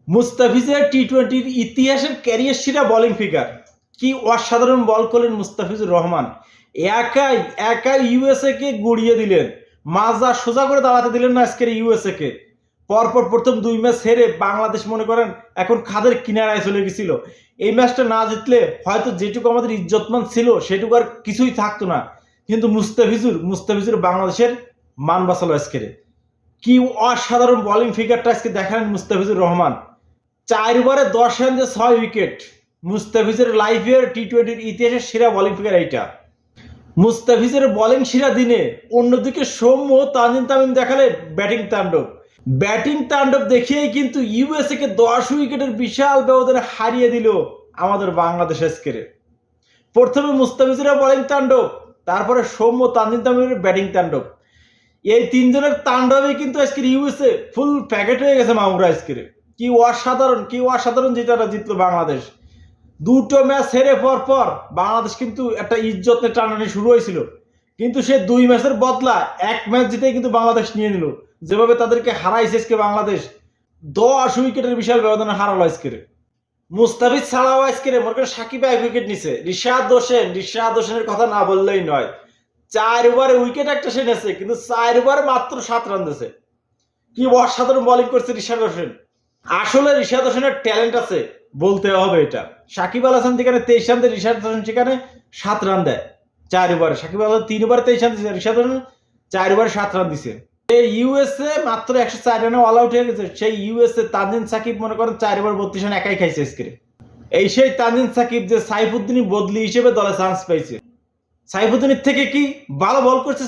মুস্তাফিজের টি-20 ইতিহাসের ক্যারিয়ার সেরা বোলিং ফিগার। কি অসাধারণ বল করলেন মুস্তাফিজুর রহমান। একাই একাই ইউএসএ কে গুড়িয়ে দিলেন, মাজা সোজা করে দাঁড়াতে দিলেন না আজকের ইউএসএ কে। পরপর প্রথম 2 ম্যাচ হেরে বাংলাদেশ মনে করেন এখন খাদের কিনারায় চলে গেছিল। এই ম্যাচটা না জিতলে হয়তো যেটুকু আমাদের ইজ্জতমান ছিল সেটুকু আর কিছুই থাকতো না। কিন্তু মুস্তাফিজুর বাংলাদেশের মান বাঁচালো আজকের। কি অসাধারণ বোলিং ফিগারটা আজকে দেখালেন মুস্তাফিজুর রহমান। 4 ওভারে 10 রান দিয়ে 6 উইকেট। মুস্তাফিজের লাইফের টি-20 ইতিহাসের সেরা বোলিং ফিগার এইটা। মুস্তাফিজের বোলিং সেরা দিনে অন্যদিকে সৌম্য তানজিম তামিম দেখালে ব্যাটিং তাণ্ডব দেখিয়েই কিন্তু ইউএসএ কে 10 উইকেটের বিশাল ব্যবধানে হারিয়ে দিল আমাদের বাংলাদেশ আজকের। প্রথমে মুস্তাফিজের বোলিং তাণ্ডব, তারপরে সৌম্য তানজিম তামিমের ব্যাটিং তাণ্ডব। এই তিনজনের তাণ্ডবে কিন্তু আজকের ইউএসএ ফুল প্যাকেট হয়ে গেছে মামুরা আজকের। কি অসাধারণ যেটা জিতলো বাংলাদেশ। দুটো ম্যাচ হেরে পর বাংলাদেশ কিন্তু একটা ইজ্জতে টানানি শুরু হয়েছিল, কিন্তু সে 2 ম্যাচের বদলা 1 ম্যাচ জিতেই কিন্তু বাংলাদেশ নিয়ে নিল। যেভাবে তাদেরকে হারাইছে আজকে বাংলাদেশ, 10 উইকেটের বিশাল ব্যবধানে হারালো আজকের। মুস্তাফিজ ছাড়াও আজকের মনে করেন সাকিব 1 উইকেট নিছে। রিশাদ হোসেনের কথা না বললেই নয়। 4 ওভারে উইকেট একটা সে নেছে, কিন্তু 4 ওভারে মাত্র 7 রান দিয়েছে। কি অসাধারণ বোলিং করছে রিশাদ হোসেন। আসলে রিশাদ হোসেনের ট্যালেন্ট আছে, বলতে হবে এটা। সাকিব আল হাসান যেখানে 23 রান দেয়, রিশাদ হোসেন সেখানে 7 রান দেয় 4 ওভারে। সাকিব আল হাসান 3 ওভারে 23 রান দিচ্ছে, রিশাদ হোসেন 4 ওভারে 7 রান দিছে। এই ইউএসএ মাত্র 104 রানে অল আউট হয়ে গেছে। সেই ইউএসএ তানজিম সাকিব মনে করেন 4 ওভার 32 রান একাই খাইছে আজকে। এই সেই তানজিম সাকিব যে সাইফুদ্দিনই বদলি হিসেবে দলে চান্স পাইছে। সাইফুদ্দিনের থেকে কি ভালো বল করছে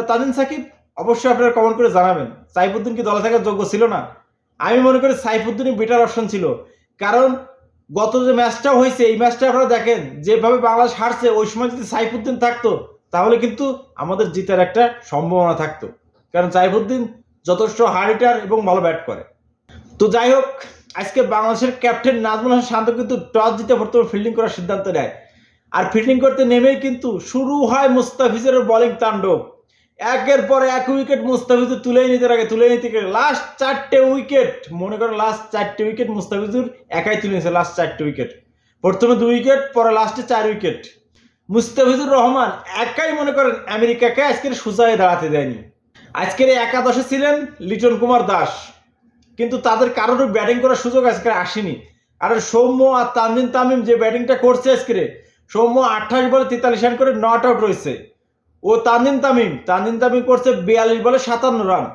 তানজিম সাকিব? অবশ্যই আপনারা কমেন্ট করে জানাবেন। সাইফুদ্দিন কি দলে থাকার যোগ্য ছিল না? আমি মনে করি সাইফুদ্দিনই বেটার অপশন ছিল। কারণ গত যে ম্যাচটা হয়েছে, এই ম্যাচটা আপনারা দেখেন যেভাবে বাংলাদেশ হারছে, ওই সময় যদি সাইফুদ্দিন থাকতো তাহলে কিন্তু আমাদের জিতার একটা সম্ভাবনা থাকতো। কারণ সাইফুদ্দিন যথেষ্ট হার্ড হিটার এবং ভালো ব্যাট করে। তো যাই হোক, আজকে বাংলাদেশের ক্যাপ্টেন নাজমুল হাসান শান্ত কিন্তু টস জিতে প্রথমে ফিল্ডিং করার সিদ্ধান্ত নেয়। আর ফিল্ডিং করতে নেমেই কিন্তু শুরু হয় মুস্তাফিজের বোলিং তাণ্ডব। একের পর এক উইকেট মুস্তাফিজুর তুলে নিতে গেলে লাস্ট 4টে উইকেট, মনে করেন লাস্ট 4টে উইকেট মুস্তাফিজুর একাই তুলে নিয়েছে। লাস্ট 4টে উইকেট, প্রথমে 2 উইকেট, পরে লাস্টে 4 উইকেট। মুস্তাফিজুর রহমান একাই মনে করেন আমেরিকাকে আজকের সোজায় দাঁড়াতে দেয়নি। আজকের একাদশে ছিলেন লিটন কুমার দাস, কিন্তু তাদের কারোর ব্যাটিং করার সুযোগ আজকে আসেনি। আর সৌম্য আর তানজিম তামিম যে ব্যাটিংটা করছে আজকে, সৌম্য 28 বলে 43 রান করে নট আউট রয়েছে। ও তানজিম তামিম করছে 42 বলে 57 রান।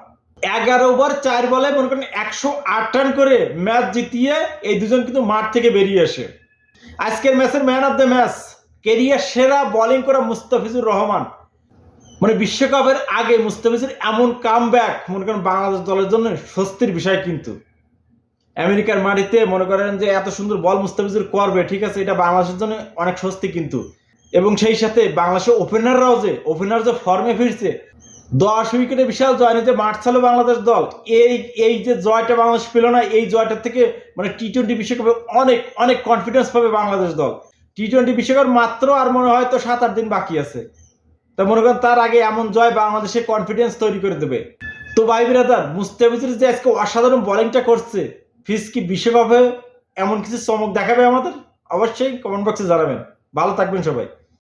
11 ওভার 4 বলে মনে করেন 108 রান করে ম্যাচ জিতিয়ে এই দুজন কিন্তু মাঠ থেকে বেরিয়ে আসে। আজকের ম্যাচের man of the match career সেরা বোলিং করা মুস্তাফিজুর রহমান। মানে বিশ্বকাপের আগে মুস্তাফিজুর এমন কামব্যাক মনে করেন বাংলাদেশ দলের জন্য স্বস্তির বিষয়। কিন্তু আমেরিকার মাটিতে মনে করেন যে এত সুন্দর বল মুস্তাফিজুর করবে, ঠিক আছে, এটা বাংলাদেশের জন্য অনেক স্বস্তি। কিন্তু এবং সেই সাথে বাংলাদেশের ওপেনার যে ফর্মে ফিরছে, 10 উইকেটে বিশাল জয় নিতে মাঠ ছাড়লো বাংলাদেশ দল। এই যে জয়টা বাংলাদেশ পেল না, এই জয়টার থেকে মানে টি-20 বিশ্বকাপে অনেক কনফিডেন্স পাবে বাংলাদেশ দল। টি-20 বিশ্বকাপ মাত্র আর মনে হয় তো 7-8 দিন বাকি আছে। তা মনে করেন তার আগে এমন জয় বাংলাদেশে কনফিডেন্স তৈরি করে দেবে। তো ভাই ব্রাদার, মুস্তাফিজুর যে আজকে অসাধারণ বোলিংটা করছে, ফিজ কি বিশ্বকাপে এমন কিছু চমক দেখাবে আমাদের? অবশ্যই কমেন্ট বক্সে জানাবেন। ভালো থাকবেন সবাই।